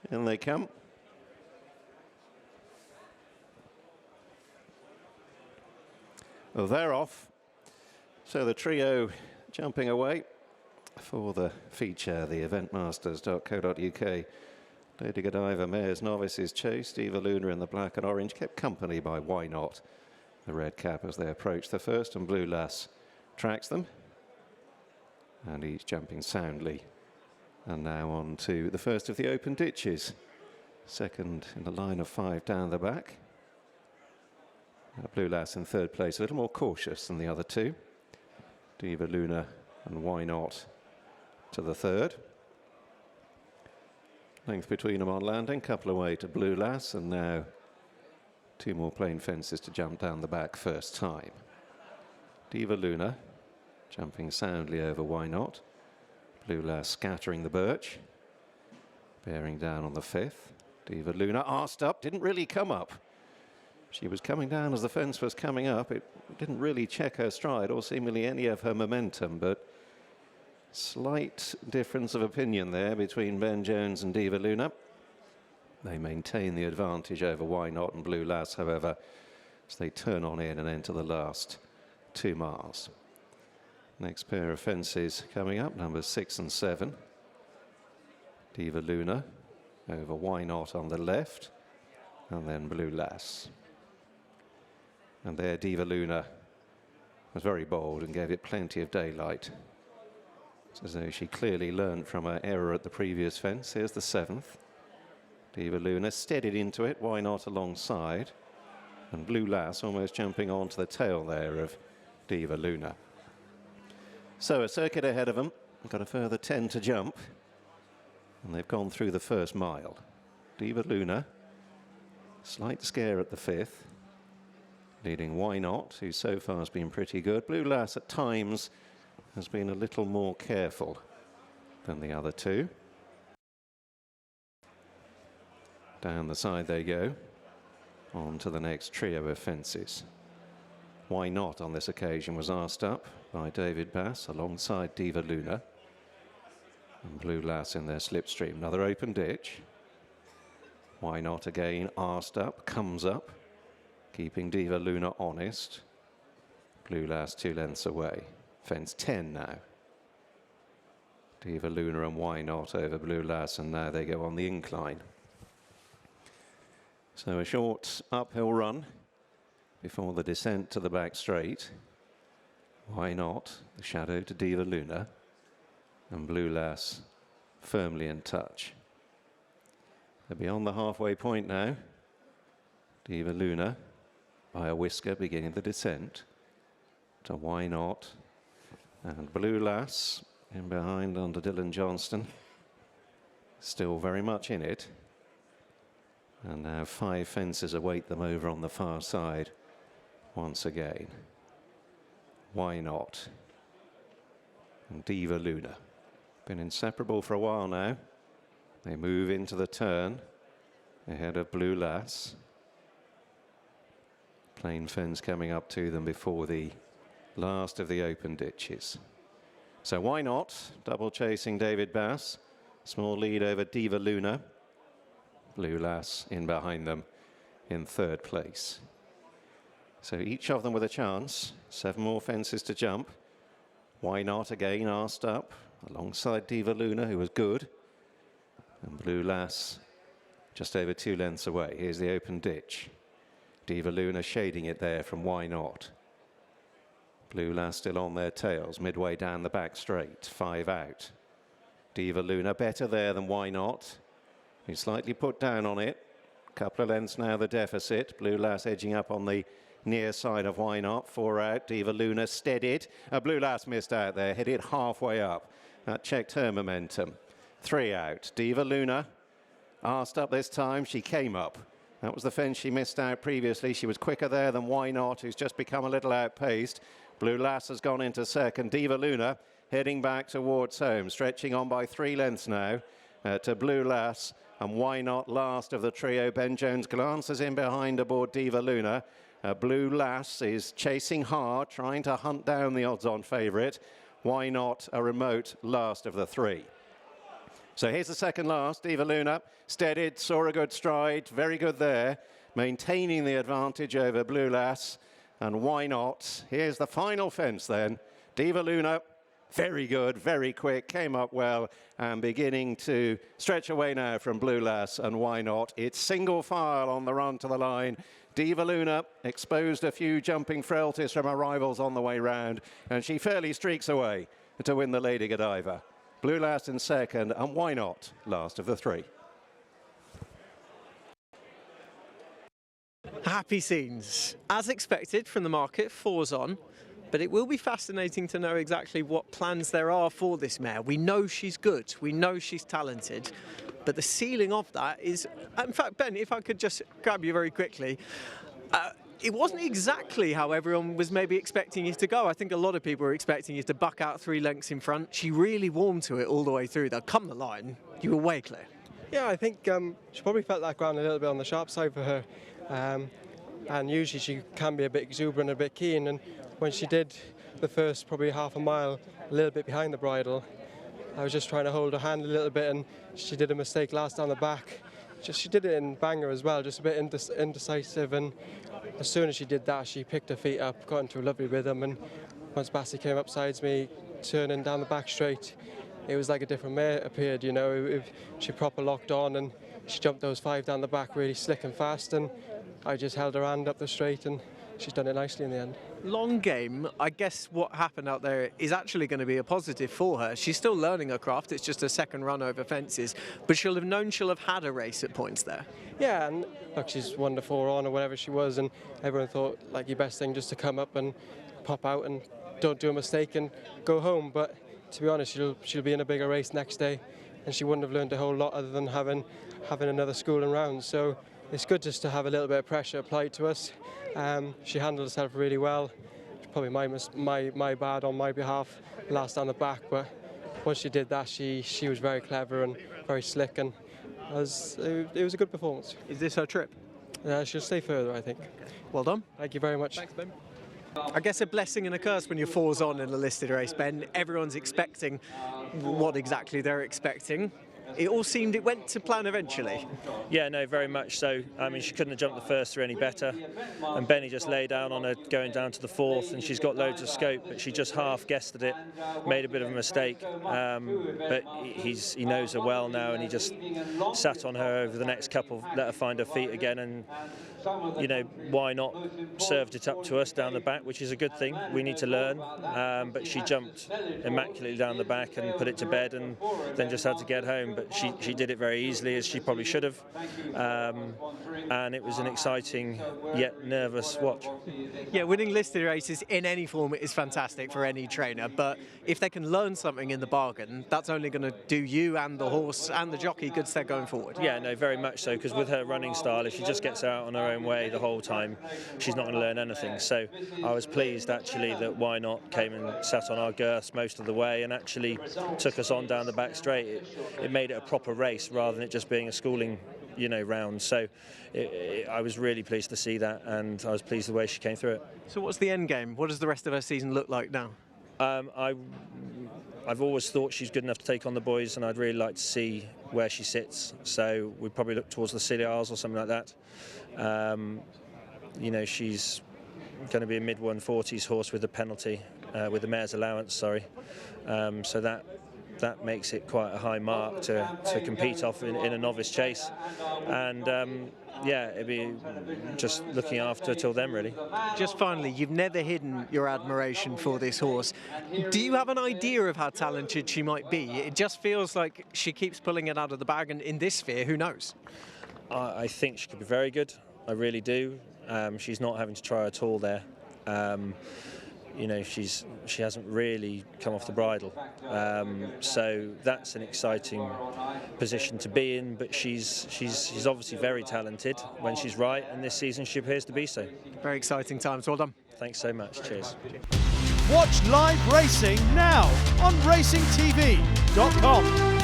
In they come. Well, they're off. So the trio jumping away for the feature, the eventmasters.co.uk. Lady Godiva, Mares Novices Chase, Diva Luna in the black and orange, kept company by Why Not, the red cap, as they approach the first, and Blue Lass tracks them. And each jumping soundly. And now on to the first of the open ditches. Second in the line of 5 down the back. Blue Lass in third place, a little more cautious than the other two. Diva Luna and Why Not to the third. Length between them on landing, couple away to Blue Lass, and now 2 more plain fences to jump down the back first time. Diva Luna jumping soundly over Why Not. Blue Lass scattering the birch, bearing down on the 5th. Diva Luna arsed up, didn't really come up. She was coming down as the fence was coming up. It didn't really check her stride or seemingly any of her momentum, but slight difference of opinion there between Ben Jones and Diva Luna. They maintain the advantage over Why Not and Blue Lass, however, as they turn on in and enter the last 2 miles. Next pair of fences coming up, numbers 6 and 7. Diva Luna over Why Not on the left, and then Blue Lass. And there Diva Luna was very bold and gave it plenty of daylight. It's as though she clearly learned from her error at the previous fence. Here's the 7th. Diva Luna steadied into it, Why Not alongside. And Blue Lass almost jumping onto the tail there of Diva Luna. So a circuit ahead of them. Got a further 10 to jump. And they've gone through the first mile. Diva Luna, slight scare at the 5th. Leading Why Not, who so far has been pretty good. Blue Lass at times has been a little more careful than the other two. Down the side they go, on to the next trio of fences. Why Not on this occasion was asked up by David Bass alongside Diva Luna. And Blue Lass in their slipstream. Another open ditch. Why Not again asked up, comes up, keeping Diva Luna honest. Blue Lass 2 lengths away. Fence 10 now. Diva Luna and Why Not over Blue Lass, and now they go on the incline. So a short uphill run before the descent to the back straight. Why Not, the shadow to Diva Luna, and Blue Lass firmly in touch. They're beyond the halfway point now. Diva Luna by a whisker beginning the descent to Why Not, and Blue Lass in behind under Dylan Johnston, still very much in it. And now 5 fences await them over on the far side once again. Why Not and Diva Luna. Been inseparable for a while now. They move into the turn ahead of Blue Lass. Plain fence coming up to them before the last of the open ditches. So Why Not, double chasing David Bass. Small lead over Diva Luna. Blue Lass in behind them in third place. So each of them with a chance. 7 more fences to jump. Why Not again asked up alongside Diva Luna, who was good. And Blue Lass just over 2 lengths away. Here's the open ditch. Diva Luna shading it there from Why Not. Blue Lass still on their tails, midway down the back straight, 5 out. Diva Luna better there than Why Not. He's slightly put down on it. Couple of lengths now the deficit. Blue Lass edging up on the near side of Why Not. 4 out. Diva Luna steadied. Blue Lass missed out there, hit it halfway up. That checked her momentum. 3 out. Diva Luna asked up this time. She came up. That was the fence she missed out previously. She was quicker there than Why Not, who's just become a little outpaced. Blue Lass has gone into second. Diva Luna heading back towards home, stretching on by 3 lengths now to Blue Lass, and Why Not last of the trio. Ben Jones glances in behind aboard Diva Luna. Blue Lass is chasing hard, trying to hunt down the odds-on favourite. Why Not a remote last of the 3. So here's the second last. Diva Luna steadied, saw a good stride, very good there, maintaining the advantage over Blue Lass. And why not? Here's the final fence then. Diva Luna, very good, very quick, came up well, and beginning to stretch away now from Blue Lass. And why not? It's single file on the run to the line. Diva Luna exposed a few jumping frailties from her rivals on the way round, and she fairly streaks away to win the Lady Godiva. Blue Lass in second, and why not last of the three. Happy scenes. As expected from the market, 4's on, but it will be fascinating to know exactly what plans there are for this mare. We know she's good, we know she's talented, but the ceiling of that is, in fact, Ben, if I could just grab you very quickly, it wasn't exactly how everyone was maybe expecting you to go. I think a lot of people were expecting you to buck out 3 lengths in front. She really warmed to it all the way through, though. Come the line, you were way clear. Yeah, I think she probably felt that ground a little bit on the sharp side for her. And usually she can be a bit exuberant, a bit keen, and when she did the first probably half a mile a little bit behind the bridle, I was just trying to hold her hand a little bit, and she did a mistake last down the back. She did it in Bangor as well, just a bit indecisive, and as soon as she did that, she picked her feet up, got into a lovely rhythm, and once Bassie came up sides me, turning down the back straight, it was like a different mare appeared, you know. She proper locked on, and she jumped those 5 down the back really slick and fast, and I just held her hand up the straight, and she's done it nicely in the end. Long game, I guess what happened out there is actually going to be a positive for her. She's still learning her craft, it's just a second run over fences, but she'll have had a race at points there. Yeah, and look, she's 1 to 4 on or whatever she was, and everyone thought like your best thing just to come up and pop out and don't do a mistake and go home, but to be honest, she'll be in a bigger race next day, and she wouldn't have learned a whole lot other than having another schooling round. So it's good just to have a little bit of pressure applied to us. She handled herself really well. Probably my bad on my behalf last down the back, but once she did that, she was very clever and very slick, and it was a good performance. Is this her trip? She'll stay further, I think. Well done. Thank you very much. Thanks, Ben. I guess a blessing and a curse when you're 4's on in a listed race, Ben. Everyone's expecting what exactly they're expecting. It all seemed it went to plan eventually. Yeah, no, very much so. I mean, she couldn't have jumped the first 3 any better. And Benny just lay down on her going down to the 4th, and she's got loads of scope, but she just half guessed at it, made a bit of a mistake. But he knows her well now, and he just sat on her over the next couple, let her find her feet again, and you know, why not served it up to us down the back, which is a good thing. We need to learn, but she jumped immaculately down the back and put it to bed, and then just had to get home. But she did it very easily, as she probably should have, and it was an exciting yet nervous watch. Yeah, winning listed races in any form is fantastic for any trainer, but if they can learn something in the bargain, that's only going to do you and the horse and the jockey good stead going forward. Yeah, no, very much so, because with her running style, if she just gets out on her own way the whole time, she's not going to learn anything. So I was pleased actually that Why Not came and sat on our girths most of the way and actually took us on down the back straight. It made it a proper race rather than it just being a schooling, you know, round. So I was really pleased to see that, and I was pleased the way she came through it. So what's the end game? What does the rest of her season look like now? I've always thought she's good enough to take on the boys, and I'd really like to see where she sits. So we'd probably look towards the Scilly or something like that. You know, she's going to be a mid-140s horse with a penalty, with the mare's allowance, sorry. So that makes it quite a high mark to compete off in a novice chase. And yeah, it'd be just looking after till then, really. Just finally, you've never hidden your admiration for this horse. Do you have an idea of how talented she might be? It just feels like she keeps pulling it out of the bag, and in this sphere, who knows? I think she could be very good. I really do. She's not having to try at all there. You know, she hasn't really come off the bridle, so that's an exciting position to be in. But she's obviously very talented when she's right, and this season she appears to be so. Very exciting times. Well done. Thanks so much. Cheers. Watch live racing now on racingtv.com.